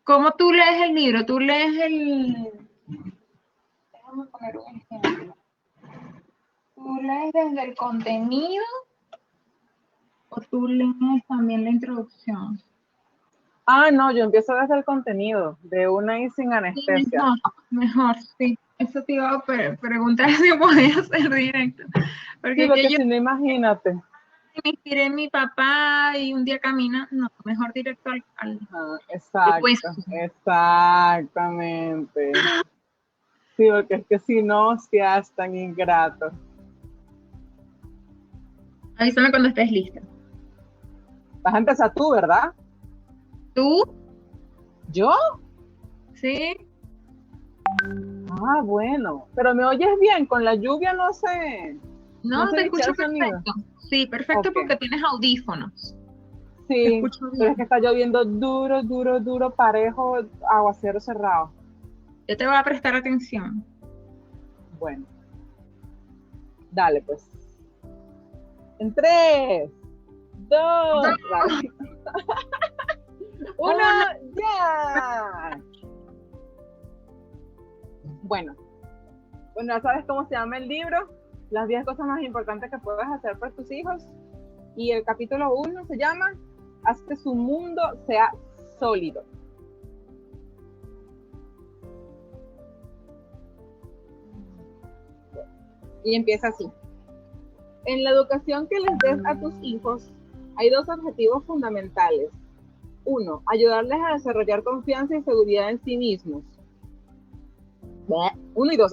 ¿Cómo tú lees el libro? ¿Tú lees Déjame poner un ejemplo. ¿Tú lees desde el contenido o tú lees también la introducción? No, yo empiezo desde el contenido, de una y sin Sí, anestesia. mejor, sí. Eso te iba a preguntar si podía ser directo. Sí, Porque porque que yo si no, imagínate. me inspiré en mi papá y un día camina, no, mejor directo al hueso. Exacto, exactamente. Sí, porque es que si no, seas tan ingrato. Avísame cuando estés lista. Vas a empezar tú, ¿verdad? ¿Tú? ¿Yo? Sí. Bueno. Pero me oyes bien, con la lluvia no No, se te echa escucho el sonido. perfecto. Sí, perfecto Ok. porque tienes audífonos. Te Sí, escucho pero es bien. que está lloviendo duro, duro, duro, parejo, aguacero cerrado. Yo te voy a prestar atención. Bueno, dale pues. En 3, 2, dale. Uno, Uno. ya. Bueno, ya sabes cómo se llama el libro, las 10 cosas más importantes que puedes hacer por tus hijos. Y el capítulo 1 se llama Haz que su mundo sea sólido. Y empieza así. En la educación que les des a tus hijos, hay 2 objetivos fundamentales. 1, ayudarles a desarrollar confianza y seguridad en sí mismos. 1 y 2,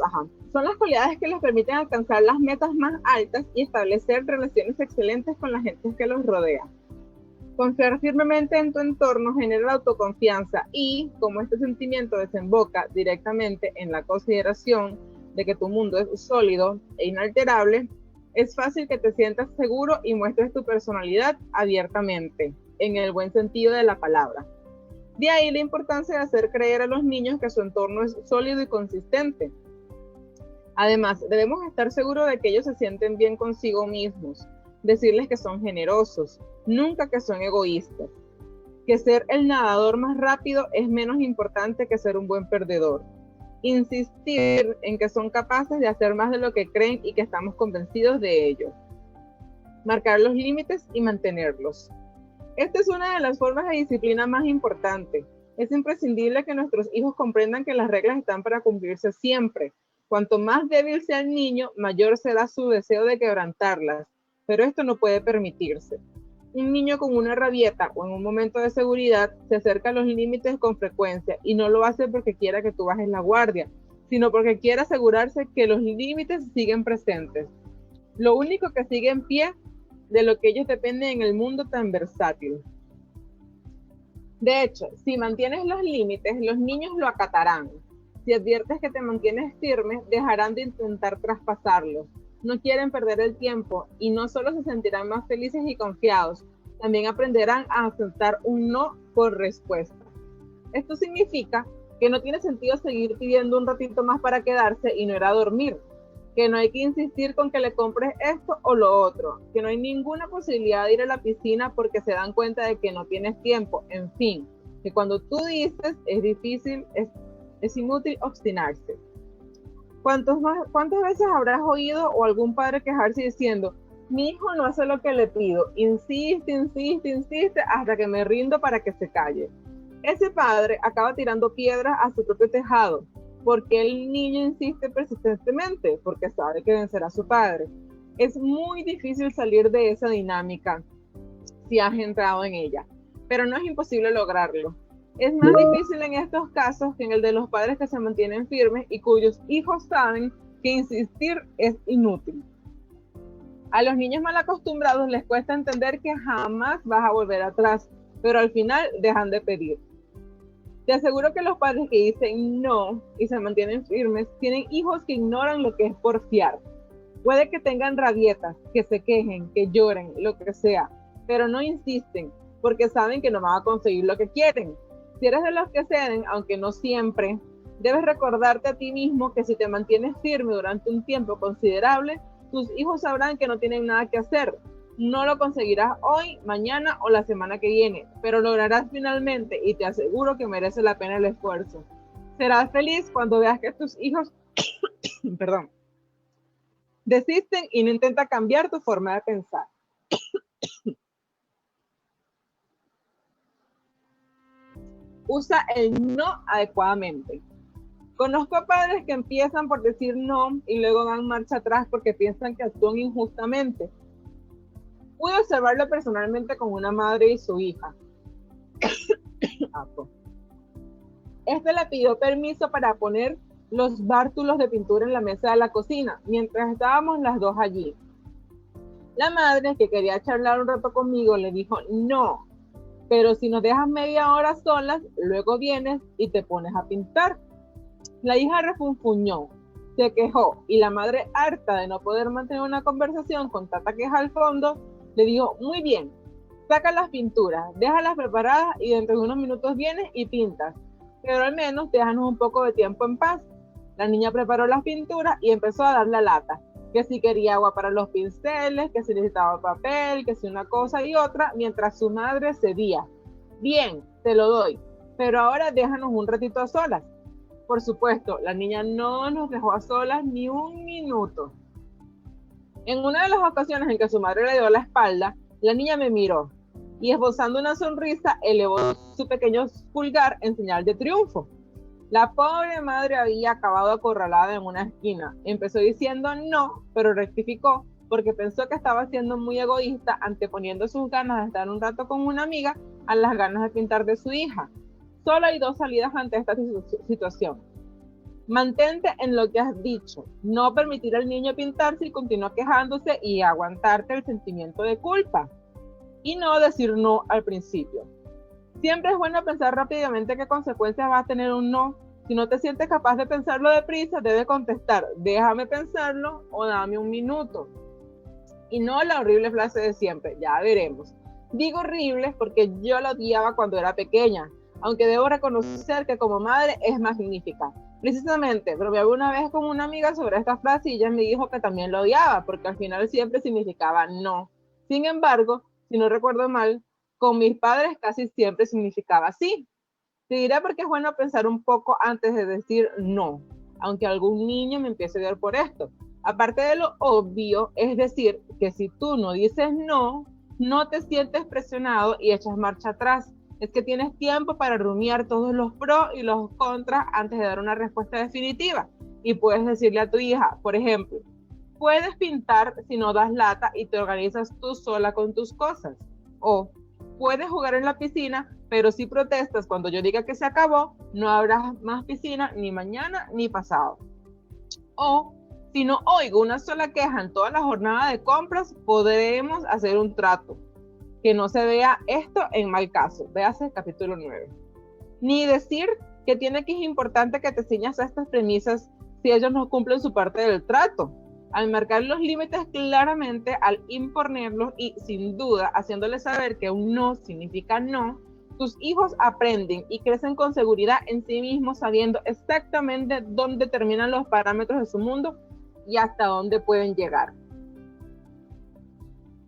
son las cualidades que les permiten alcanzar las metas más altas y establecer relaciones excelentes con la gente que los rodea. Confiar firmemente en tu entorno genera la autoconfianza y, como este sentimiento desemboca directamente en la consideración de que tu mundo es sólido e inalterable, es fácil que te sientas seguro y muestres tu personalidad abiertamente, en el buen sentido de la palabra. De ahí la importancia de hacer creer a los niños que su entorno es sólido y consistente. Además, debemos estar seguros de que ellos se sienten bien consigo mismos, decirles que son generosos, nunca que son egoístas, que ser el nadador más rápido es menos importante que ser un buen perdedor. Insistir en que son capaces de hacer más de lo que creen y que estamos convencidos de ello. Marcar los límites y mantenerlos. Esta es una de las formas de disciplina más importantes. Es imprescindible que nuestros hijos comprendan que las reglas están para cumplirse siempre. Cuanto más débil sea el niño, mayor será su deseo de quebrantarlas, pero esto no puede permitirse. Un niño con una rabieta o en un momento de seguridad se acerca a los límites con frecuencia y no lo hace porque quiera que tú bajes la guardia, sino porque quiere asegurarse que los límites siguen presentes. Lo único que sigue en pie de lo que ellos dependen en el mundo tan versátil. De hecho, si mantienes los límites, los niños lo acatarán. Si adviertes que te mantienes firme, dejarán de intentar traspasarlos. No quieren perder el tiempo y no solo se sentirán más felices y confiados, también aprenderán a aceptar un no por respuesta. Esto significa que no tiene sentido seguir pidiendo un ratito más para quedarse y no ir a dormir, que no hay que insistir con que le compres esto o lo otro, que no hay ninguna posibilidad de ir a la piscina porque se dan cuenta de que no tienes tiempo, en fin, que cuando tú dices es difícil, es inútil obstinarse. ¿Cuántas veces habrás oído o algún padre quejarse diciendo, mi hijo no hace lo que le pido, insiste, insiste, insiste hasta que me rindo para que se calle? Ese padre acaba tirando piedras a su propio tejado, porque el niño insiste persistentemente, porque sabe que vencerá a su padre. Es muy difícil salir de esa dinámica si has entrado en ella, pero no es imposible lograrlo. Es más difícil en estos casos que en el de los padres que se mantienen firmes y cuyos hijos saben que insistir es inútil. A los niños mal acostumbrados les cuesta entender que jamás vas a volver atrás, pero al final dejan de pedir. Te aseguro que los padres que dicen no y se mantienen firmes tienen hijos que ignoran lo que es porfiar. Puede que tengan rabietas, que se quejen, que lloren, lo que sea, pero no insisten porque saben que no van a conseguir lo que quieren. Si eres de los que ceden, aunque no siempre, debes recordarte a ti mismo que si te mantienes firme durante un tiempo considerable, tus hijos sabrán que no tienen nada que hacer. No lo conseguirás hoy, mañana o la semana que viene, pero lograrás finalmente y te aseguro que merece la pena el esfuerzo. Serás feliz cuando veas que tus hijos, perdón, desisten y no intentan cambiar tu forma de pensar. Usa el no adecuadamente. Conozco a padres que empiezan por decir no y luego dan marcha atrás porque piensan que actúan injustamente. Pude observarlo personalmente con una madre y su hija. Este le pidió permiso para poner los bártulos de pintura en la mesa de la cocina, mientras estábamos las dos allí. La madre, que quería charlar un rato conmigo, le dijo no, pero si nos dejas media hora solas, luego vienes y te pones a pintar. La hija refunfuñó, se quejó y la madre, harta de no poder mantener una conversación con tanta queja al fondo, le dijo, muy bien, saca las pinturas, déjalas preparadas y dentro de unos minutos vienes y pintas, pero al menos déjanos un poco de tiempo en paz. La niña preparó las pinturas y empezó a dar la lata, que si quería agua para los pinceles, que si necesitaba papel, que si una cosa y otra, mientras su madre cedía. Bien, te lo doy, pero ahora déjanos un ratito a solas. Por supuesto, la niña no nos dejó a solas ni un minuto. En una de las ocasiones en que su madre le dio la espalda, la niña me miró y esbozando una sonrisa elevó su pequeño pulgar en señal de triunfo. La pobre madre había acabado acorralada en una esquina. Empezó diciendo no, pero rectificó porque pensó que estaba siendo muy egoísta anteponiendo sus ganas de estar un rato con una amiga a las ganas de pintar de su hija. Solo hay dos salidas ante esta situación. Mantente en lo que has dicho, no permitir al niño pintarse y continuar quejándose y aguantarte el sentimiento de culpa. Y no decir no al principio. Siempre es bueno pensar rápidamente qué consecuencias va a tener un no. Si no te sientes capaz de pensarlo deprisa, debes contestar, déjame pensarlo o dame un minuto. Y no la horrible frase de siempre, ya veremos. Digo horrible porque yo la odiaba cuando era pequeña, aunque debo reconocer que como madre es magnífica. Precisamente, bromeaba una vez con una amiga sobre esta frase y ella me dijo que también lo odiaba, porque al final siempre significaba no. Sin embargo, si no recuerdo mal, con mis padres casi siempre significaba sí. Te diré porque es bueno pensar un poco antes de decir no, aunque algún niño me empiece a odiar por esto. Aparte de lo obvio, es decir, que si tú no dices no, no te sientes presionado y echas marcha atrás. Es que tienes tiempo para rumiar todos los pros y los contras antes de dar una respuesta definitiva. Y puedes decirle a tu hija, por ejemplo, puedes pintar si no das lata y te organizas tú sola con tus cosas. O puedes jugar en la piscina, pero si protestas cuando yo diga que se acabó, no habrá más piscina ni mañana ni pasado. O si no oigo una sola queja en toda la jornada de compras, podremos hacer un trato. Que no se vea esto en mal caso. Véase el capítulo 9. Ni decir que es importante que te ciñas a estas premisas si ellos no cumplen su parte del trato. Al marcar los límites claramente, al imponerlos y sin duda haciéndoles saber que un no significa no, tus hijos aprenden y crecen con seguridad en sí mismos sabiendo exactamente dónde terminan los parámetros de su mundo y hasta dónde pueden llegar.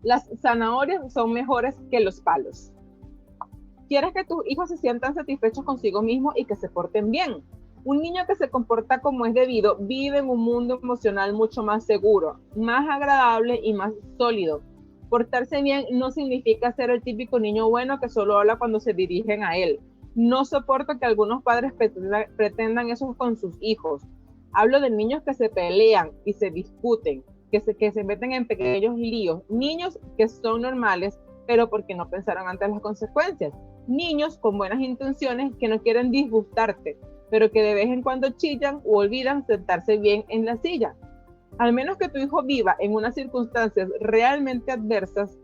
Las zanahorias son mejores que los palos. Quieres que tus hijos se sientan satisfechos consigo mismos y que se porten bien. Un niño que se comporta como es debido vive en un mundo emocional mucho más seguro, más agradable y más sólido. Portarse bien no significa ser el típico niño bueno que solo habla cuando se dirigen a él. No soporto que algunos padres pretendan eso con sus hijos. Hablo de niños que se pelean y se discuten, que se meten en pequeños líos. Niños que son normales, pero porque no pensaron antes las consecuencias. Niños con buenas intenciones que no quieren disgustarte, pero que de vez en cuando chillan o olvidan sentarse bien en la silla. Al menos que tu hijo viva en unas circunstancias realmente adversas,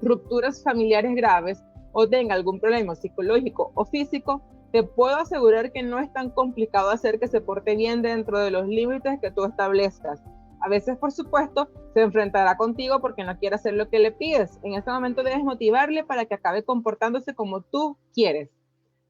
rupturas familiares graves o tenga algún problema psicológico o físico, te puedo asegurar que no es tan complicado hacer que se porte bien dentro de los límites que tú establezcas. A veces, por supuesto, se enfrentará contigo porque no quiere hacer lo que le pides. En este momento debes motivarle para que acabe comportándose como tú quieres.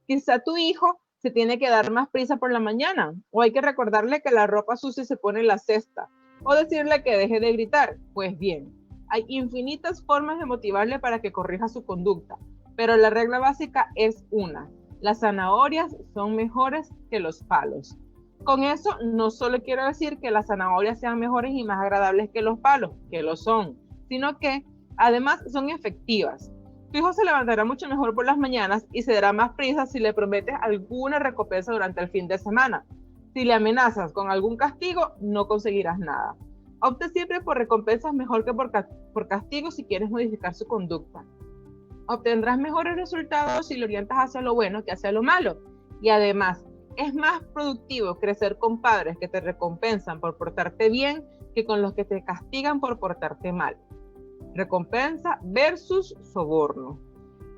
Quizá tu hijo se tiene que dar más prisa por la mañana, o hay que recordarle que la ropa sucia se pone en la cesta, o decirle que deje de gritar. Pues bien, Hay infinitas formas de motivarle para que corrija su conducta, pero la regla básica es una: las zanahorias son mejores que los palos. Con eso no solo quiero decir que las zanahorias sean mejores y más agradables que los palos, que lo son, sino que además son efectivas. Tu hijo se levantará mucho mejor por las mañanas y se dará más prisa si le prometes alguna recompensa durante el fin de semana. Si le amenazas con algún castigo, no conseguirás nada. Opte siempre por recompensas mejor que por castigo si quieres modificar su conducta. Obtendrás mejores resultados si lo orientas hacia lo bueno que hacia lo malo. Y además, es más productivo crecer con padres que te recompensan por portarte bien que con los que te castigan por portarte mal. Recompensa versus soborno.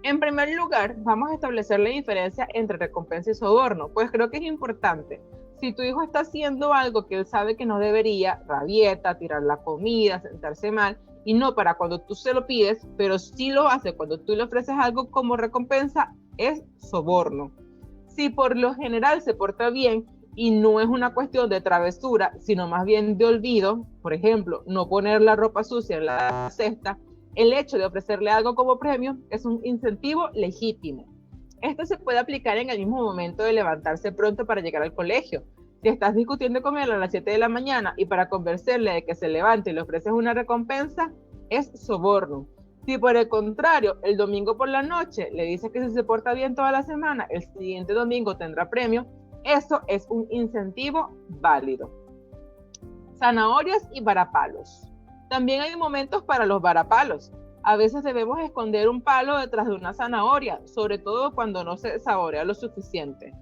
En primer lugar, vamos a establecer la diferencia entre recompensa y soborno, pues creo que es importante. Si tu hijo está haciendo algo que él sabe que no debería, rabieta, tirar la comida, sentarse mal, y no para cuando tú se lo pides, pero sí lo hace cuando tú le ofreces algo como recompensa, es soborno. Si por lo general se porta bien y no es una cuestión de travesura, sino más bien de olvido, por ejemplo, no poner la ropa sucia en la cesta, el hecho de ofrecerle algo como premio es un incentivo legítimo. Esto se puede aplicar en el mismo momento de levantarse pronto para llegar al colegio. Si estás discutiendo con él a las 7 de la mañana y para convencerle de que se levante le ofreces una recompensa, es soborno. Si por el contrario, el domingo por la noche le dices que si se porta bien toda la semana, el siguiente domingo tendrá premio, eso es un incentivo válido. Zanahorias y varapalos. También hay momentos para los varapalos. A veces debemos esconder un palo detrás de una zanahoria, sobre todo cuando no se saborea lo suficiente.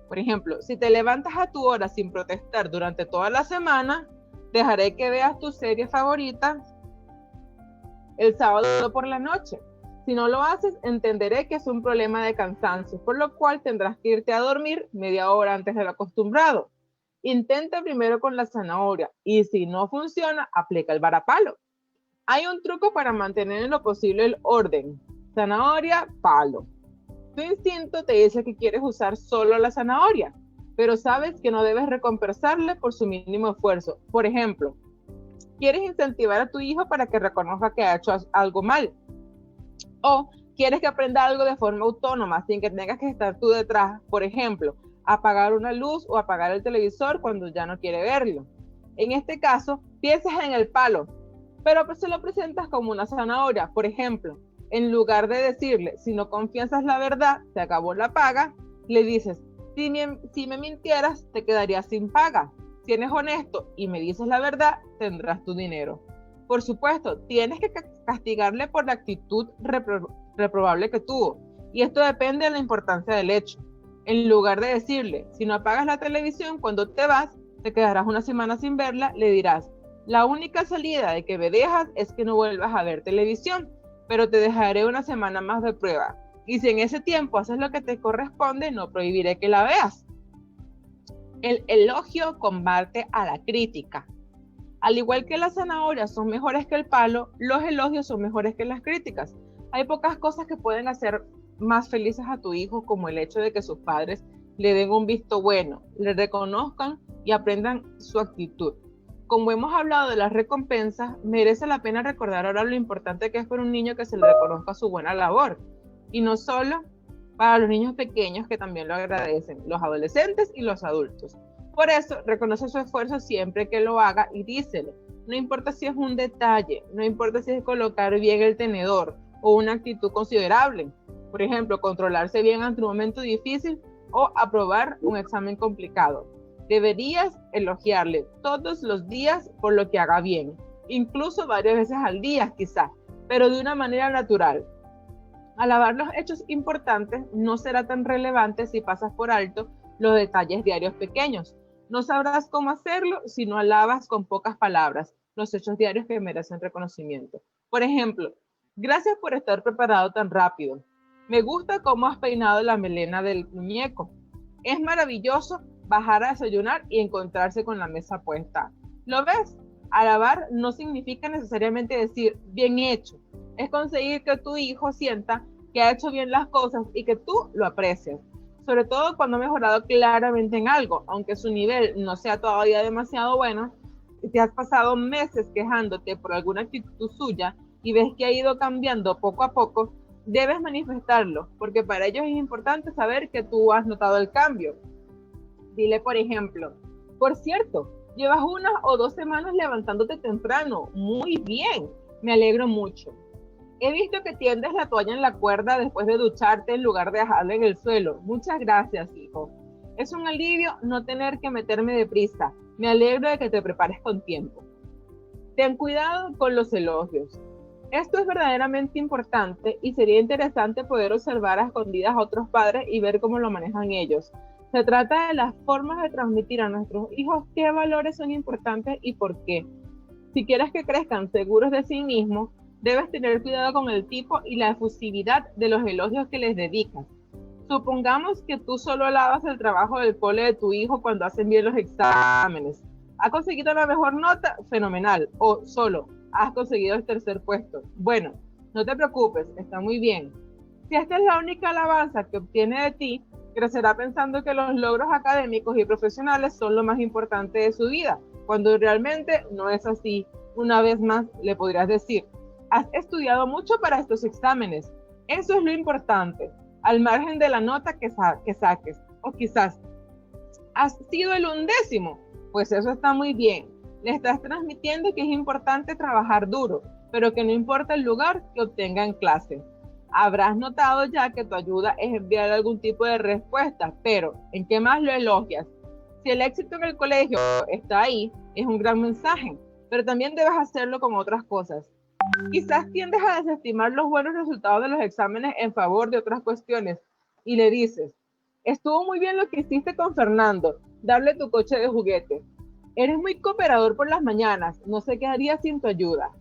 Por ejemplo, si te levantas a tu hora sin protestar durante toda la semana, dejaré que veas tu serie favorita el sábado por la noche. Si no lo haces, entenderé que es un problema de cansancio, por lo cual tendrás que irte a dormir media hora antes de lo acostumbrado. Intenta primero con la zanahoria y si no funciona, aplica el varapalo. Hay un truco para mantener en lo posible el orden: zanahoria, palo. Tu instinto te dice que quieres usar solo la zanahoria, pero sabes que no debes recompensarle por su mínimo esfuerzo. Por ejemplo, quieres incentivar a tu hijo para que reconozca que ha hecho algo mal, o quieres que aprenda algo de forma autónoma sin que tengas que estar tú detrás. Por ejemplo, apagar una luz o apagar el televisor cuando ya no quiere verlo. En este caso, piensas en el palo, pero se lo presentas como una zanahoria. Por ejemplo, en lugar de decirle, si no confiesas la verdad, se acabó la paga, le dices, si me mintieras, te quedarías sin paga. Si eres honesto y me dices la verdad, tendrás tu dinero. Por supuesto, tienes que castigarle por la actitud reprobable que tuvo, y esto depende de la importancia del hecho. En lugar de decirle, si no apagas la televisión cuando te vas, te quedarás una semana sin verla, le dirás, la única salida de que me dejas es que no vuelvas a ver televisión, pero te dejaré una semana más de prueba. Y si en ese tiempo haces lo que te corresponde, no prohibiré que la veas. El elogio combate a la crítica. Al igual que las zanahorias son mejores que el palo, los elogios son mejores que las críticas. Hay pocas cosas que pueden hacer más felices a tu hijo, como el hecho de que sus padres le den un visto bueno, le reconozcan y aprendan su actitud. Como hemos hablado de las recompensas, merece la pena recordar ahora lo importante que es para un niño que se le reconozca su buena labor. Y no solo para los niños pequeños, que también lo agradecen, los adolescentes y los adultos. Por eso, reconoce su esfuerzo siempre que lo haga y díselo. No importa si es un detalle, no importa si es colocar bien el tenedor o una actitud considerable. Por ejemplo, controlarse bien ante un momento difícil o aprobar un examen complicado. Deberías elogiarle todos los días por lo que haga bien, incluso varias veces al día quizá, pero de una manera natural. Alabar los hechos importantes no será tan relevante si pasas por alto los detalles diarios pequeños. No sabrás cómo hacerlo si no alabas con pocas palabras los hechos diarios que merecen reconocimiento. Por ejemplo, gracias por estar preparado tan rápido. Me gusta cómo has peinado la melena del muñeco. Es maravilloso bajar a desayunar y encontrarse con la mesa puesta. ¿Lo ves? Alabar no significa necesariamente decir bien hecho. Es conseguir que tu hijo sienta que ha hecho bien las cosas y que tú lo aprecias. Sobre todo cuando ha mejorado claramente en algo, aunque su nivel no sea todavía demasiado bueno, te has pasado meses quejándote por alguna actitud suya y ves que ha ido cambiando poco a poco, debes manifestarlo, porque para ellos es importante saber que tú has notado el cambio. Dile, por ejemplo, por cierto, llevas 1 o 2 semanas levantándote temprano. Muy bien, me alegro mucho. He visto que tiendes la toalla en la cuerda después de ducharte en lugar de dejarla en el suelo. Muchas gracias, hijo. Es un alivio no tener que meterme deprisa. Me alegro de que te prepares con tiempo. Ten cuidado con los elogios. Esto es verdaderamente importante y sería interesante poder observar a escondidas a otros padres y ver cómo lo manejan ellos. Se trata de las formas de transmitir a nuestros hijos qué valores son importantes y por qué. Si quieres que crezcan seguros de sí mismos, debes tener cuidado con el tipo y la efusividad de los elogios que les dedicas. Supongamos que tú solo alabas el trabajo del cole de tu hijo cuando hacen bien los exámenes. ¿Ha conseguido la mejor nota? Fenomenal. O solo, has conseguido el 3er puesto. Bueno, no te preocupes, está muy bien. Si esta es la única alabanza que obtiene de ti, crecerá pensando que los logros académicos y profesionales son lo más importante de su vida, cuando realmente no es así. Una vez más, le podrías decir, has estudiado mucho para estos exámenes. Eso es lo importante, al margen de la nota que saques. O quizás, has sido el 11º. Pues eso está muy bien. Le estás transmitiendo que es importante trabajar duro, pero que no importa el lugar que obtenga en clase. Habrás notado ya que tu ayuda es enviar algún tipo de respuesta, pero ¿en qué más lo elogias? Si el éxito en el colegio está ahí, es un gran mensaje, pero también debes hacerlo con otras cosas. Quizás tiendes a desestimar los buenos resultados de los exámenes en favor de otras cuestiones y le dices, estuvo muy bien lo que hiciste con Fernando, darle tu coche de juguete. Eres muy cooperador por las mañanas, no sé qué haría sin tu ayuda.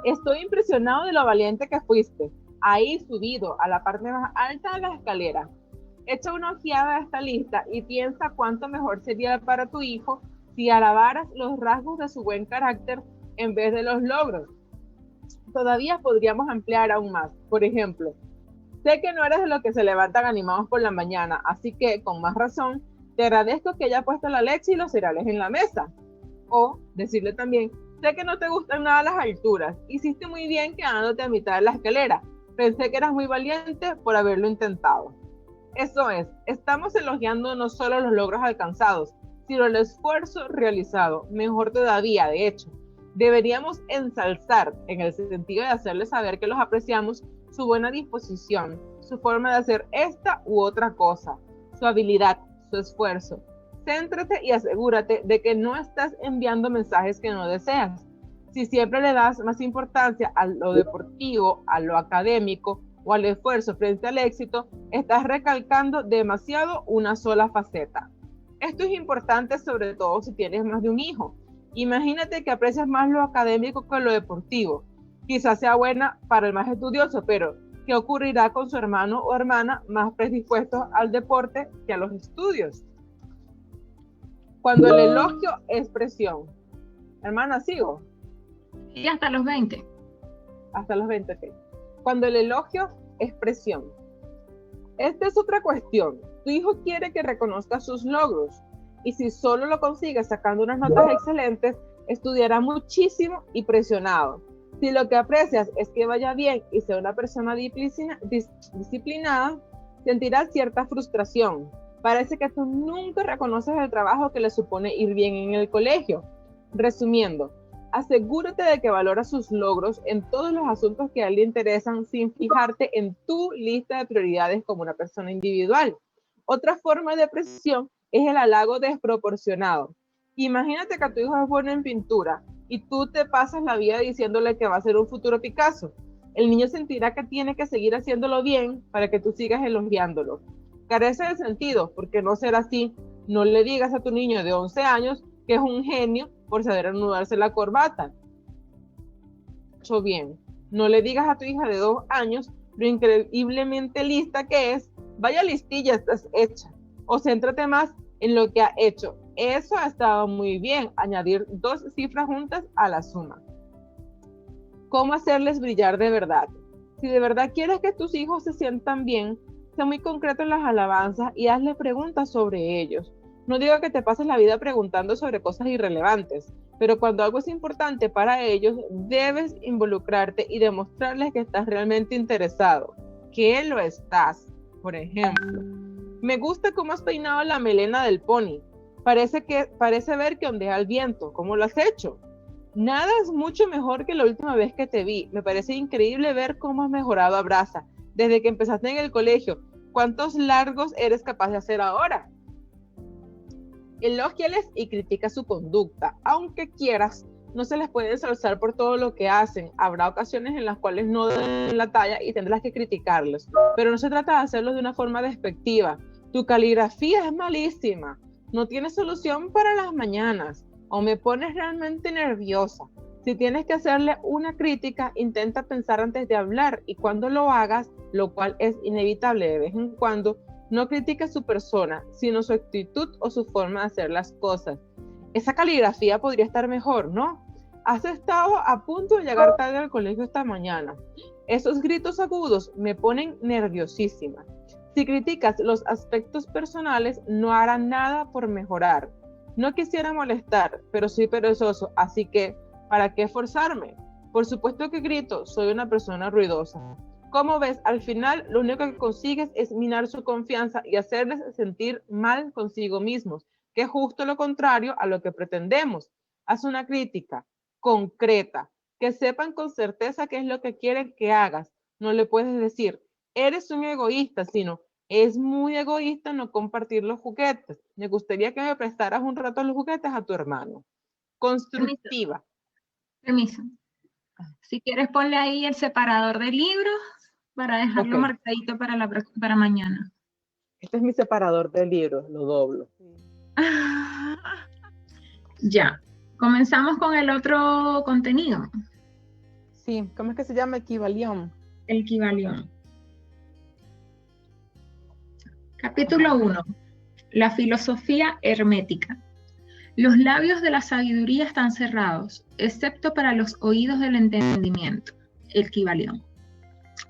Estoy impresionado de lo valiente que fuiste. Ahí subido a la parte más alta de la escalera. Echa una ojeada a esta lista y piensa cuánto mejor sería para tu hijo si alabaras los rasgos de su buen carácter en vez de los logros. Todavía podríamos ampliar aún más. Por ejemplo, sé que no eres de los que se levantan animados por la mañana, así que, con más razón, te agradezco que haya puesto la leche y los cereales en la mesa. O decirle también, sé que no te gustan nada las alturas. Hiciste muy bien quedándote a mitad de la escalera. Pensé que eras muy valiente por haberlo intentado. Eso es, estamos elogiando no solo los logros alcanzados, sino el esfuerzo realizado. Mejor todavía, de hecho, deberíamos ensalzar en el sentido de hacerles saber que los apreciamos su buena disposición, su forma de hacer esta u otra cosa, su habilidad, su esfuerzo. Céntrate y asegúrate de que no estás enviando mensajes que no deseas. Si siempre le das más importancia a lo deportivo, a lo académico o al esfuerzo frente al éxito, estás recalcando demasiado una sola faceta. Esto es importante sobre todo si tienes más de un hijo. Imagínate que aprecias más lo académico que lo deportivo. Quizás sea buena para el más estudioso, pero ¿qué ocurrirá con su hermano o hermana más predispuestos al deporte que a los estudios? Cuando el elogio es presión. Hermana, ¿sigo? Y hasta los 20. Hasta los 20, ok. Cuando el elogio es presión. Esta es otra cuestión. Tu hijo quiere que reconozcas sus logros. Y si solo lo consigues sacando unas notas excelentes, estudiará muchísimo y presionado. Si lo que aprecias es que vaya bien y sea una persona disciplinada, sentirás cierta frustración. Parece que tú nunca reconoces el trabajo que le supone ir bien en el colegio. Resumiendo, asegúrate de que valoras sus logros en todos los asuntos que a él le interesan sin fijarte en tu lista de prioridades como una persona individual. Otra forma de presión es el halago desproporcionado. Imagínate que tu hijo es bueno en pintura y tú te pasas la vida diciéndole que va a ser un futuro Picasso. El niño sentirá que tiene que seguir haciéndolo bien para que tú sigas elogiándolo. Carece de sentido, porque no será así. No le digas a tu niño de 11 años que es un genio por saber anudarse la corbata. Hecho bien. No le digas a tu hija de 2 años lo increíblemente lista que es. Vaya listilla, estás hecha. O céntrate más en lo que ha hecho. Eso ha estado muy bien. Añadir 2 cifras juntas a la suma. ¿Cómo hacerles brillar de verdad? Si de verdad quieres que tus hijos se sientan bien, sé muy concreto en las alabanzas y hazle preguntas sobre ellos. No digo que te pases la vida preguntando sobre cosas irrelevantes, pero cuando algo es importante para ellos, debes involucrarte y demostrarles que estás realmente interesado, que lo estás. Por ejemplo, me gusta cómo has peinado la melena del pony. Parece ver que ondea el viento. ¿Cómo lo has hecho? Nada es mucho mejor que la última vez que te vi. Me parece increíble ver cómo has mejorado a brasa desde que empezaste en el colegio. ¿Cuántos largos eres capaz de hacer ahora? Elógiales y critica su conducta. Aunque quieras, no se les puede ensalzar por todo lo que hacen. Habrá ocasiones en las cuales no den la talla y tendrás que criticarlos. Pero no se trata de hacerlo de una forma despectiva. Tu caligrafía es malísima. No tienes solución para las mañanas. O me pones realmente nerviosa. Si tienes que hacerle una crítica, intenta pensar antes de hablar, y cuando lo hagas, lo cual es inevitable de vez en cuando, no critica su persona, sino su actitud o su forma de hacer las cosas. Esa caligrafía podría estar mejor, ¿no? Has estado a punto de llegar tarde al colegio esta mañana. Esos gritos agudos me ponen nerviosísima. Si criticas los aspectos personales, no harán nada por mejorar. No quisiera molestar, pero soy perezoso, así que, ¿para qué esforzarme? Por supuesto que grito, soy una persona ruidosa. Como ves, al final lo único que consigues es minar su confianza y hacerles sentir mal consigo mismos, que es justo lo contrario a lo que pretendemos. Haz una crítica concreta, que sepan con certeza qué es lo que quieren que hagas. No le puedes decir, eres un egoísta, sino, es muy egoísta no compartir los juguetes. Me gustaría que me prestaras un rato los juguetes a tu hermano. Constructiva. Permiso. Si quieres, ponle ahí el separador de libros para dejarlo marcadito para mañana. Este es mi separador de libros, lo doblo. Ya. Comenzamos con el otro contenido. Sí, ¿cómo es que se llama? Equivalión. El Equivalión. Capítulo 1. La filosofía hermética. Los labios de la sabiduría están cerrados, excepto para los oídos del entendimiento. El Equivalión.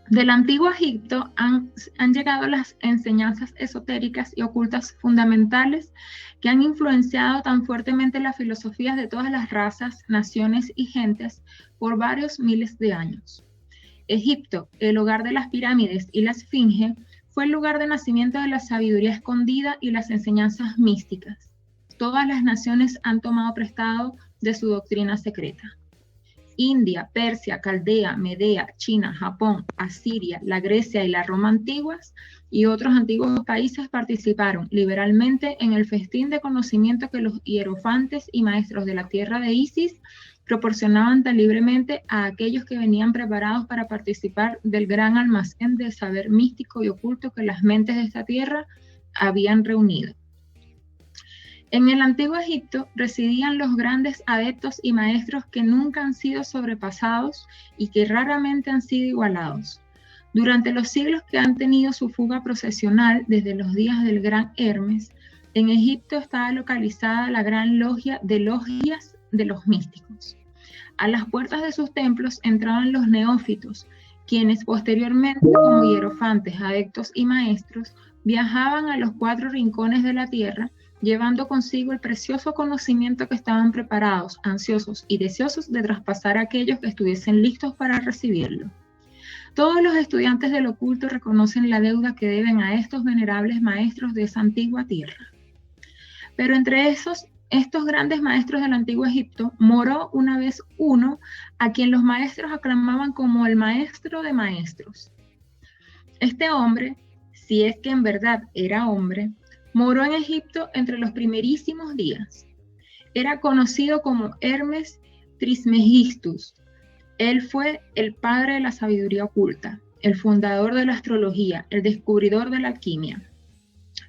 Del antiguo Egipto han llegado las enseñanzas esotéricas y ocultas fundamentales que han influenciado tan fuertemente las filosofías de todas las razas, naciones y gentes por varios miles de años. Egipto, el hogar de las pirámides y la esfinge, fue el lugar de nacimiento de la sabiduría escondida y las enseñanzas místicas. Todas las naciones han tomado prestado de su doctrina secreta. India, Persia, Caldea, Medea, China, Japón, Asiria, la Grecia y la Roma antiguas y otros antiguos países participaron liberalmente en el festín de conocimiento que los hierofantes y maestros de la tierra de Isis proporcionaban tan libremente a aquellos que venían preparados para participar del gran almacén de saber místico y oculto que las mentes de esta tierra habían reunido. En el antiguo Egipto residían los grandes adeptos y maestros que nunca han sido sobrepasados y que raramente han sido igualados. Durante los siglos que han tenido su fuga procesional desde los días del gran Hermes, en Egipto estaba localizada la gran logia de logias de los místicos. A las puertas de sus templos entraban los neófitos, quienes posteriormente, como hierofantes, adeptos y maestros, viajaban a los 4 rincones de la tierra, llevando consigo el precioso conocimiento que estaban preparados, ansiosos y deseosos de traspasar a aquellos que estuviesen listos para recibirlo. Todos los estudiantes del oculto reconocen la deuda que deben a estos venerables maestros de esa antigua tierra. Pero entre estos grandes maestros del antiguo Egipto, moró una vez uno a quien los maestros aclamaban como el maestro de maestros. Este hombre, si es que en verdad era hombre, moró en Egipto entre los primerísimos días. Era conocido como Hermes Trismegistus. Él fue el padre de la sabiduría oculta, el fundador de la astrología, el descubridor de la alquimia.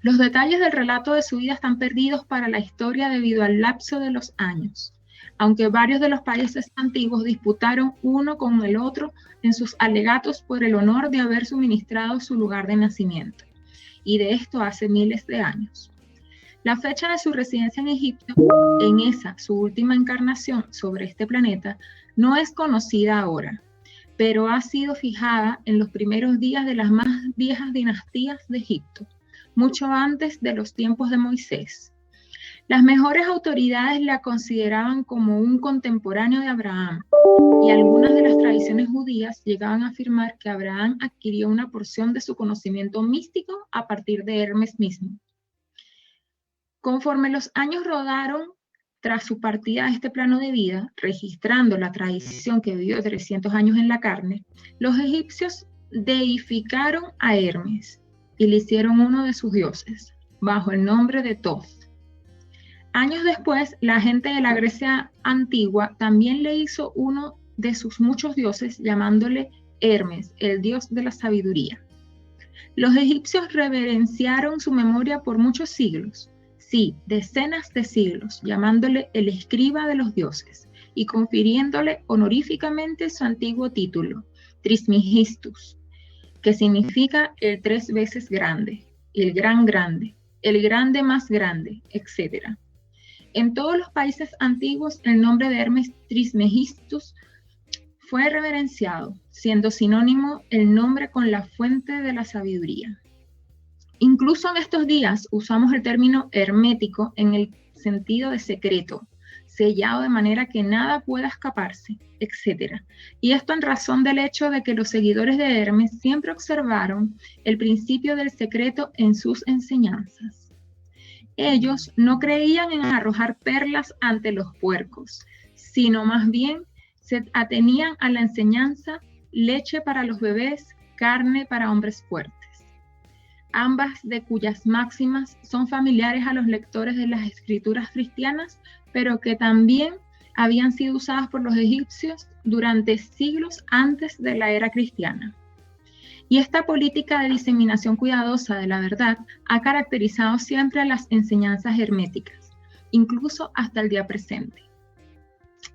Los detalles del relato de su vida están perdidos para la historia debido al lapso de los años, aunque varios de los países antiguos disputaron uno con el otro en sus alegatos por el honor de haber suministrado su lugar de nacimiento, y de esto hace miles de años. La fecha de su residencia en Egipto, en esa su última encarnación sobre este planeta, no es conocida ahora, pero ha sido fijada en los primeros días de las más viejas dinastías de Egipto, mucho antes de los tiempos de Moisés. Las mejores autoridades la consideraban como un contemporáneo de Abraham, y algunas de las tradiciones judías llegaban a afirmar que Abraham adquirió una porción de su conocimiento místico a partir de Hermes mismo. Conforme los años rodaron tras su partida a este plano de vida, registrando la tradición que vivió 300 años en la carne, los egipcios deificaron a Hermes y le hicieron uno de sus dioses, bajo el nombre de Thoth. Años después, la gente de la Grecia antigua también le hizo uno de sus muchos dioses, llamándole Hermes, el dios de la sabiduría. Los egipcios reverenciaron su memoria por muchos siglos, sí, decenas de siglos, llamándole el escriba de los dioses y confiriéndole honoríficamente su antiguo título, Trismegistus, que significa el 3 veces grande, el grande más grande, etc. En todos los países antiguos, el nombre de Hermes Trismegistus fue reverenciado, siendo sinónimo el nombre con la fuente de la sabiduría. Incluso en estos días usamos el término hermético en el sentido de secreto, sellado de manera que nada pueda escaparse, etc. Y esto en razón del hecho de que los seguidores de Hermes siempre observaron el principio del secreto en sus enseñanzas. Ellos no creían en arrojar perlas ante los puercos, sino más bien se atenían a la enseñanza leche para los bebés, carne para hombres fuertes. Ambas de cuyas máximas son familiares a los lectores de las escrituras cristianas, pero que también habían sido usadas por los egipcios durante siglos antes de la era cristiana. Y esta política de diseminación cuidadosa de la verdad ha caracterizado siempre a las enseñanzas herméticas, incluso hasta el día presente.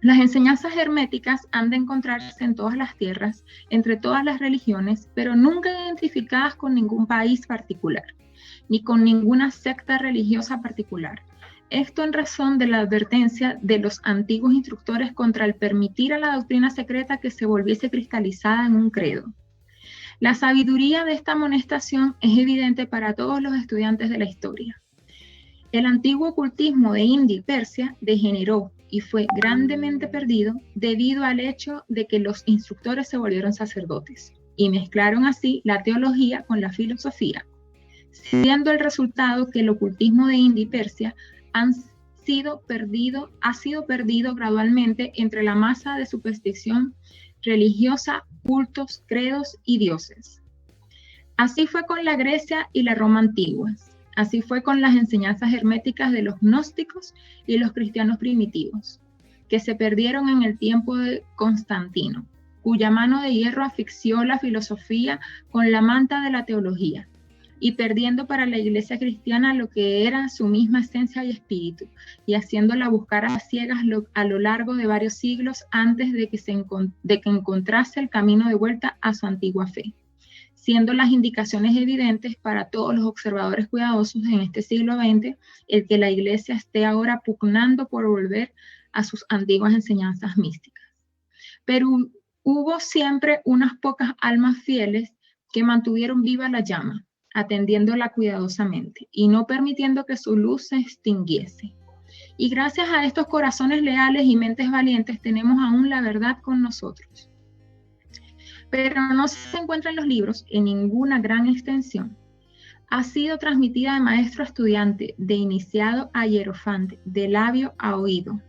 Las enseñanzas herméticas han de encontrarse en todas las tierras, entre todas las religiones, pero nunca identificadas con ningún país particular, ni con ninguna secta religiosa particular. Esto en razón de la advertencia de los antiguos instructores contra el permitir a la doctrina secreta que se volviese cristalizada en un credo. La sabiduría de esta amonestación es evidente para todos los estudiantes de la historia. El antiguo ocultismo de India y Persia degeneró y fue grandemente perdido debido al hecho de que los instructores se volvieron sacerdotes y mezclaron así la teología con la filosofía, siendo el resultado que el ocultismo de India y Persia ha sido perdido gradualmente entre la masa de superstición religiosa, cultos, credos y dioses. Así fue con la Grecia y la Roma antiguas. Así fue con las enseñanzas herméticas de los gnósticos y los cristianos primitivos, que se perdieron en el tiempo de Constantino, cuya mano de hierro asfixió la filosofía con la manta de la teología, y perdiendo para la iglesia cristiana lo que era su misma esencia y espíritu, y haciéndola buscar a ciegas a lo largo de varios siglos antes de que encontrase el camino de vuelta a su antigua fe, siendo las indicaciones evidentes para todos los observadores cuidadosos en este siglo XX el que la Iglesia esté ahora pugnando por volver a sus antiguas enseñanzas místicas. Pero hubo siempre unas pocas almas fieles que mantuvieron viva la llama, atendiéndola cuidadosamente y no permitiendo que su luz se extinguiese. Y gracias a estos corazones leales y mentes valientes tenemos aún la verdad con nosotros. Pero no se encuentra en los libros en ninguna gran extensión. Ha sido transmitida de maestro a estudiante, de iniciado a hierofante, de labio a oído.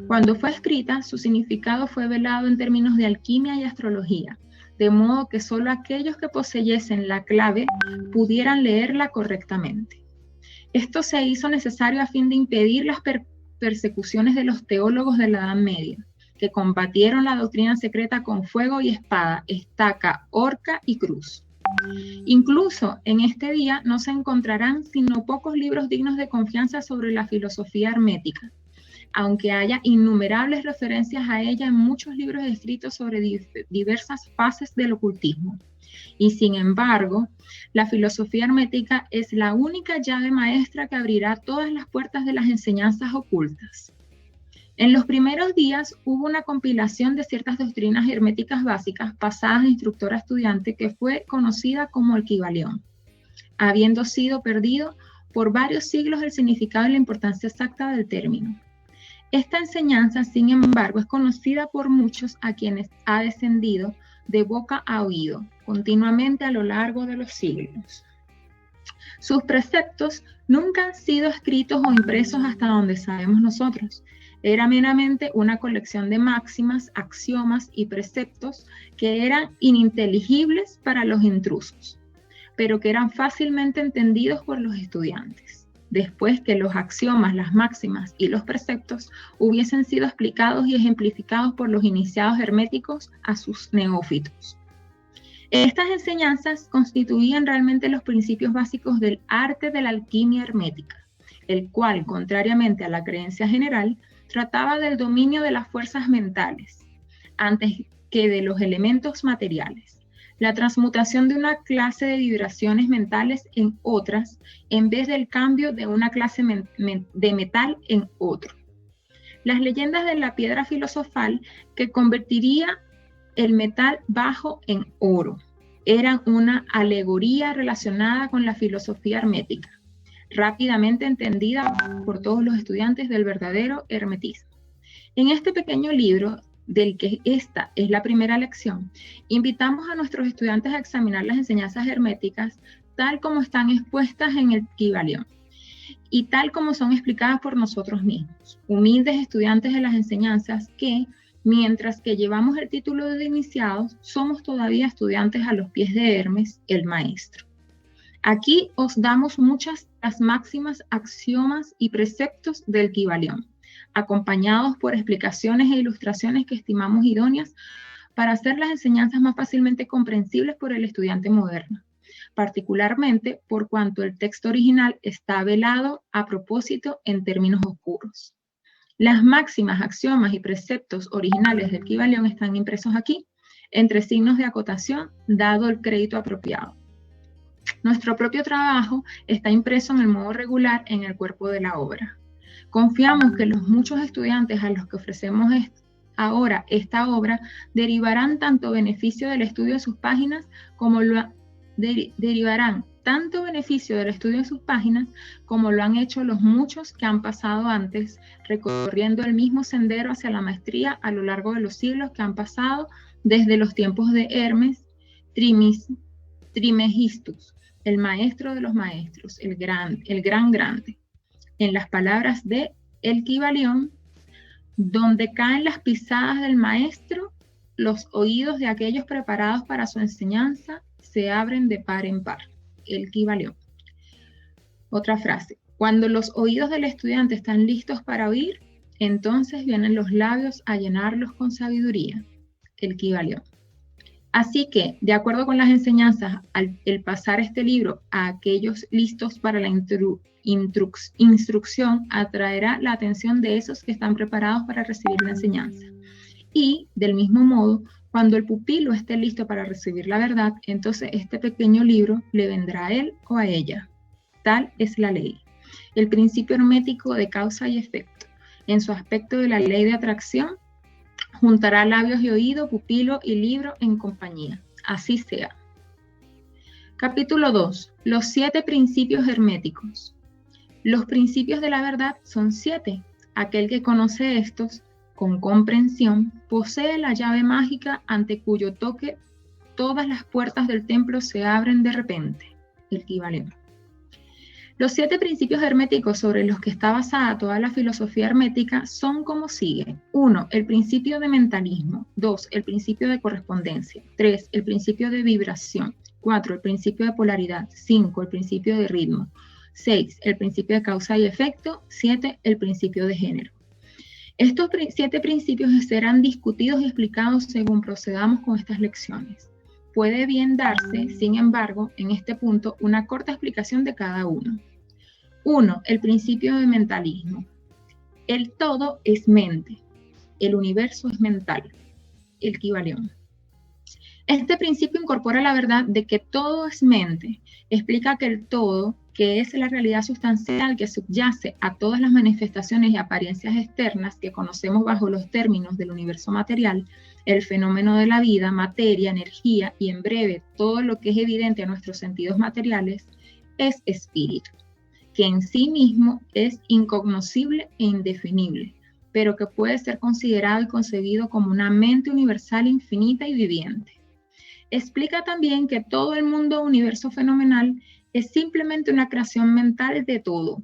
Cuando fue escrita, su significado fue velado en términos de alquimia y astrología, de modo que solo aquellos que poseyesen la clave pudieran leerla correctamente. Esto se hizo necesario a fin de impedir las persecuciones de los teólogos de la Edad Media, que combatieron la doctrina secreta con fuego y espada, estaca, horca y cruz. Incluso en este día no se encontrarán sino pocos libros dignos de confianza sobre la filosofía hermética, aunque haya innumerables referencias a ella en muchos libros escritos sobre diversas fases del ocultismo. Y sin embargo, la filosofía hermética es la única llave maestra que abrirá todas las puertas de las enseñanzas ocultas. En los primeros días hubo una compilación de ciertas doctrinas herméticas básicas pasadas de instructor a estudiante que fue conocida como el Kybalión, habiendo sido perdido por varios siglos el significado y la importancia exacta del término. Esta enseñanza, sin embargo, es conocida por muchos a quienes ha descendido de boca a oído continuamente a lo largo de los siglos. Sus preceptos nunca han sido escritos o impresos hasta donde sabemos nosotros. Era meramente una colección de máximas, axiomas y preceptos que eran ininteligibles para los intrusos, pero que eran fácilmente entendidos por los estudiantes, después que los axiomas, las máximas y los preceptos hubiesen sido explicados y ejemplificados por los iniciados herméticos a sus neófitos. Estas enseñanzas constituían realmente los principios básicos del arte de la alquimia hermética, el cual, contrariamente a la creencia general, trataba del dominio de las fuerzas mentales, antes que de los elementos materiales, la transmutación de una clase de vibraciones mentales en otras, en vez del cambio de una clase de metal en otro. Las leyendas de la piedra filosofal que convertiría el metal bajo en oro eran una alegoría relacionada con la filosofía hermética, rápidamente entendida por todos los estudiantes del verdadero hermetismo. En este pequeño libro, del que esta es la primera lección, invitamos a nuestros estudiantes a examinar las enseñanzas herméticas tal como están expuestas en el Kybalión y tal como son explicadas por nosotros mismos, humildes estudiantes de las enseñanzas que, mientras que llevamos el título de iniciados, somos todavía estudiantes a los pies de Hermes, el maestro. Aquí os damos muchas las máximas, axiomas y preceptos del Kybalión, acompañados por explicaciones e ilustraciones que estimamos idóneas para hacer las enseñanzas más fácilmente comprensibles por el estudiante moderno, particularmente por cuanto el texto original está velado a propósito en términos oscuros. Las máximas, axiomas y preceptos originales del Kybalión están impresos aquí, entre signos de acotación, dado el crédito apropiado. Nuestro propio trabajo está impreso en el modo regular en el cuerpo de la obra. Confiamos que los muchos estudiantes a los que ofrecemos ahora esta obra derivarán tanto beneficio del estudio de sus páginas como derivarán tanto beneficio del estudio de sus páginas como lo han hecho los muchos que han pasado antes, recorriendo el mismo sendero hacia la maestría a lo largo de los siglos que han pasado desde los tiempos de Hermes Trismegistus, el maestro de los maestros, el gran grande. En las palabras de el Kybalión, donde caen las pisadas del maestro, los oídos de aquellos preparados para su enseñanza se abren de par en par. El Kybalión. Otra frase: cuando los oídos del estudiante están listos para oír, entonces vienen los labios a llenarlos con sabiduría. El Kybalión. Así que, de acuerdo con las enseñanzas, el pasar este libro a aquellos listos para la instrucción atraerá la atención de esos que están preparados para recibir la enseñanza. Y, del mismo modo, cuando el pupilo esté listo para recibir la verdad, entonces este pequeño libro le vendrá a él o a ella. Tal es la ley. El principio hermético de causa y efecto, en su aspecto de la ley de atracción, juntará labios y oído, pupilo y libro en compañía. Así sea. Capítulo 2. Los 7 principios herméticos. Los principios de la verdad son 7. Aquel que conoce estos, con comprensión, posee la llave mágica ante cuyo toque todas las puertas del templo se abren de repente. El Kybalión. Los 7 principios herméticos sobre los que está basada toda la filosofía hermética son como sigue. 1. El principio de mentalismo. 2. El principio de correspondencia. 3. El principio de vibración. 4. El principio de polaridad. 5. El principio de ritmo. 6. El principio de causa y efecto. 7. El principio de género. Estos 7 principios serán discutidos y explicados según procedamos con estas lecciones. Puede bien darse, sin embargo, en este punto, una corta explicación de cada uno. 1. El principio de mentalismo. El todo es mente. El universo es mental. El Kybalión. Este principio incorpora la verdad de que todo es mente. Explica que el todo, que es la realidad sustancial que subyace a todas las manifestaciones y apariencias externas que conocemos bajo los términos del universo material, el fenómeno de la vida, materia, energía y en breve todo lo que es evidente a nuestros sentidos materiales, es espíritu. que en sí mismo es incognoscible e indefinible, pero que puede ser considerado y concebido como una mente universal infinita y viviente. Explica también que todo el mundo universo fenomenal es simplemente una creación mental de todo,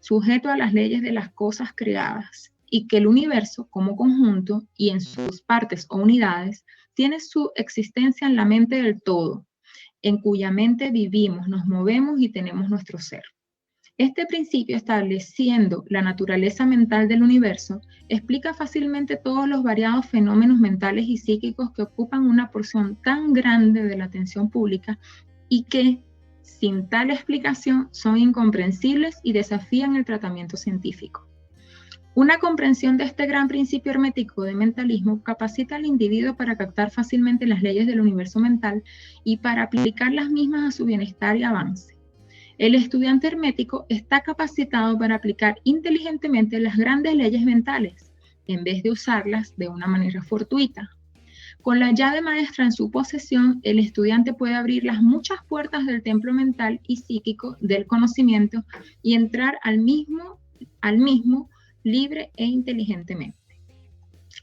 sujeto a las leyes de las cosas creadas, y que el universo como conjunto y en sus partes o unidades tiene su existencia en la mente del todo, en cuya mente vivimos, nos movemos y tenemos nuestro ser. Este principio, estableciendo la naturaleza mental del universo, explica fácilmente todos los variados fenómenos mentales y psíquicos que ocupan una porción tan grande de la atención pública y que, sin tal explicación, son incomprensibles y desafían el tratamiento científico. Una comprensión de este gran principio hermético de mentalismo capacita al individuo para captar fácilmente las leyes del universo mental y para aplicar las mismas a su bienestar y avance. El estudiante hermético está capacitado para aplicar inteligentemente las grandes leyes mentales, en vez de usarlas de una manera fortuita. Con la llave maestra en su posesión, el estudiante puede abrir las muchas puertas del templo mental y psíquico del conocimiento y entrar al mismo libre e inteligentemente.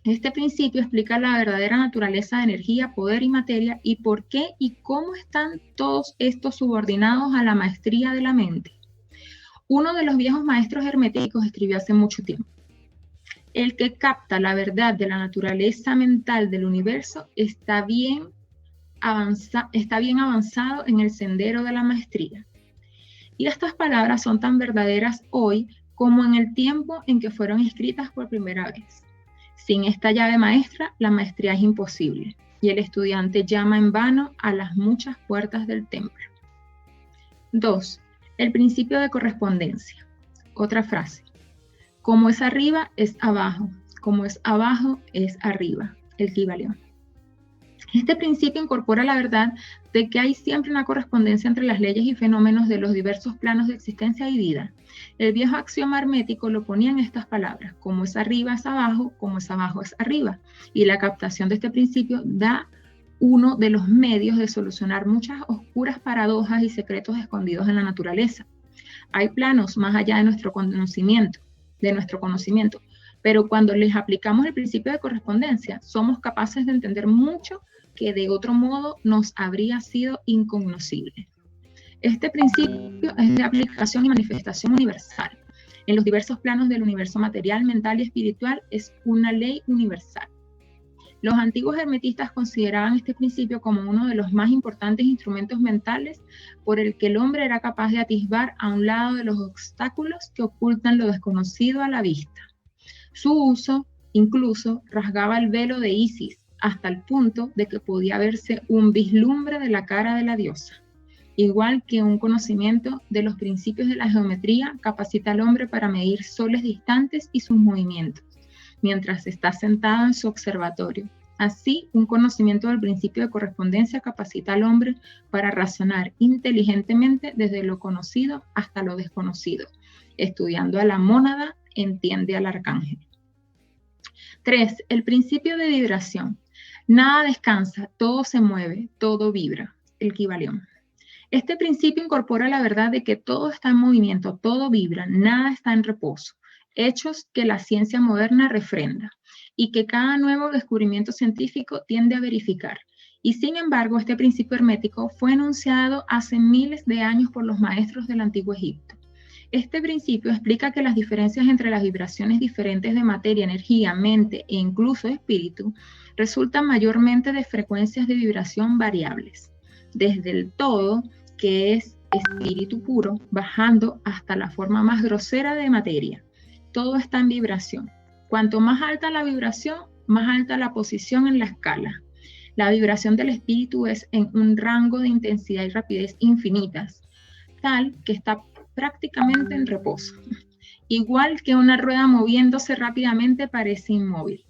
Este principio explica la verdadera naturaleza de energía, poder y materia y por qué y cómo están todos estos subordinados a la maestría de la mente. Uno de los viejos maestros herméticos escribió hace mucho tiempo: el que capta la verdad de la naturaleza mental del universo está bien avanzado en el sendero de la maestría. Y estas palabras son tan verdaderas hoy como en el tiempo en que fueron escritas por primera vez. Sin esta llave maestra, la maestría es imposible, y el estudiante llama en vano a las muchas puertas del templo. 2. El principio de correspondencia. Otra frase: como es arriba, es abajo. Como es abajo, es arriba. El Kybalión. Este principio incorpora la verdad de que hay siempre una correspondencia entre las leyes y fenómenos de los diversos planos de existencia y vida. El viejo axioma hermético lo ponía en estas palabras: como es arriba es abajo, como es abajo es arriba. Y la captación de este principio da uno de los medios de solucionar muchas oscuras paradojas y secretos escondidos en la naturaleza. Hay planos más allá de nuestro conocimiento, pero cuando les aplicamos el principio de correspondencia, somos capaces de entender mucho que de otro modo nos habría sido incognoscible. Este principio es de aplicación y manifestación universal. En los diversos planos del universo material, mental y espiritual es una ley universal. Los antiguos hermetistas consideraban este principio como uno de los más importantes instrumentos mentales por el que el hombre era capaz de atisbar a un lado de los obstáculos que ocultan lo desconocido a la vista. Su uso incluso rasgaba el velo de Isis hasta el punto de que podía verse un vislumbre de la cara de la diosa. Igual que un conocimiento de los principios de la geometría capacita al hombre para medir soles distantes y sus movimientos, mientras está sentado en su observatorio. Así, un conocimiento del principio de correspondencia capacita al hombre para razonar inteligentemente desde lo conocido hasta lo desconocido. Estudiando a la mónada, entiende al arcángel. 3. El principio de vibración. Nada descansa, todo se mueve, todo vibra. El Kybalión. Este principio incorpora la verdad de que todo está en movimiento, todo vibra, nada está en reposo. Hechos que la ciencia moderna refrenda y que cada nuevo descubrimiento científico tiende a verificar. Y sin embargo, este principio hermético fue enunciado hace miles de años por los maestros del Antiguo Egipto. Este principio explica que las diferencias entre las vibraciones diferentes de materia, energía, mente e incluso espíritu resultan mayormente de frecuencias de vibración variables, desde el todo, que es espíritu puro, bajando hasta la forma más grosera de materia. Todo está en vibración. Cuanto más alta la vibración, más alta la posición en la escala. La vibración del espíritu es en un rango de intensidad y rapidez infinitas, tal que está prácticamente en reposo. Igual que una rueda moviéndose rápidamente parece inmóvil.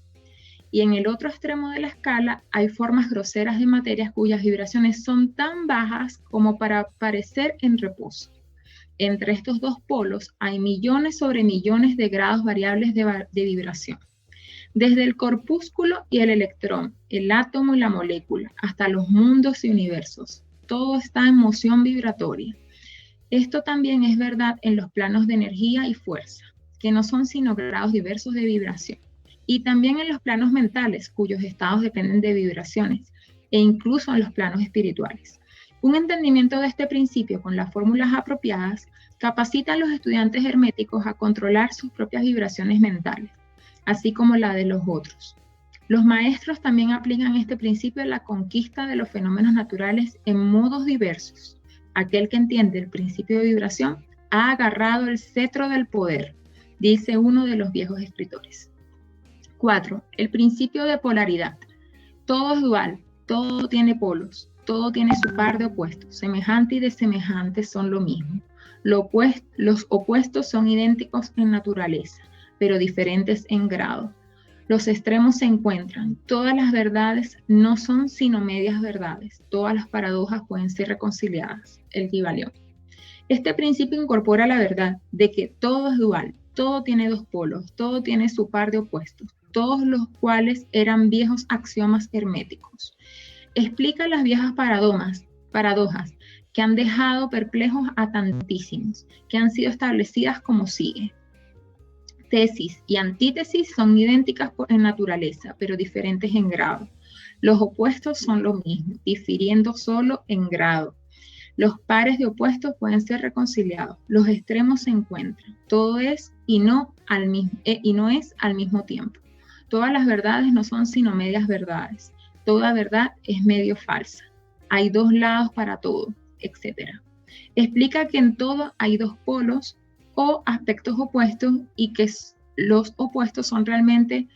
Y en el otro extremo de la escala hay formas groseras de materias cuyas vibraciones son tan bajas como para parecer en reposo. Entre estos dos polos hay millones sobre millones de grados variables de vibración. Desde el corpúsculo y el electrón, el átomo y la molécula, hasta los mundos y universos. Todo está en moción vibratoria. Esto también es verdad en los planos de energía y fuerza, que no son sino grados diversos de vibración, y también en los planos mentales, cuyos estados dependen de vibraciones, e incluso en los planos espirituales. Un entendimiento de este principio con las fórmulas apropiadas capacita a los estudiantes herméticos a controlar sus propias vibraciones mentales, así como la de los otros. Los maestros también aplican este principio en la conquista de los fenómenos naturales en modos diversos. Aquel que entiende el principio de vibración ha agarrado el cetro del poder, dice uno de los viejos escritores. 4. El principio de polaridad. Todo es dual, todo tiene polos, todo tiene su par de opuestos. Semejante y desemejante son lo mismo. Los opuestos son idénticos en naturaleza, pero diferentes en grado. Los extremos se encuentran. Todas las verdades no son sino medias verdades. Todas las paradojas pueden ser reconciliadas. El Kybalión. Este principio incorpora la verdad de que todo es dual, todo tiene dos polos, todo tiene su par de opuestos, todos los cuales eran viejos axiomas herméticos. Explica las viejas paradojas que han dejado perplejos a tantísimos, que han sido establecidas como sigue. Tesis y antítesis son idénticas en naturaleza, pero diferentes en grado. Los opuestos son lo mismo, difiriendo solo en grado. Los pares de opuestos pueden ser reconciliados. Los extremos se encuentran. Todo es y no es al mismo tiempo. Todas las verdades no son sino medias verdades. Toda verdad es medio falsa. Hay dos lados para todo, etc. Explica que en todo hay dos polos o aspectos opuestos y que los opuestos son realmente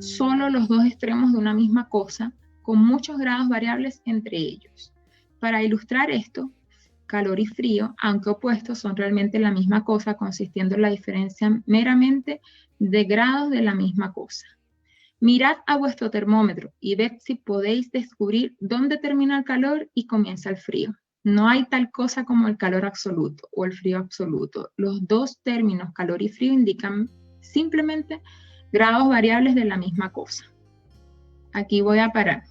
solo los dos extremos de una misma cosa, con muchos grados variables entre ellos. Para ilustrar esto, calor y frío, aunque opuestos, son realmente la misma cosa, consistiendo en la diferencia meramente de grados de la misma cosa. Mirad a vuestro termómetro y ved si podéis descubrir dónde termina el calor y comienza el frío. No hay tal cosa como el calor absoluto o el frío absoluto. Los dos términos, calor y frío, indican simplemente grados variables de la misma cosa. Aquí voy a parar.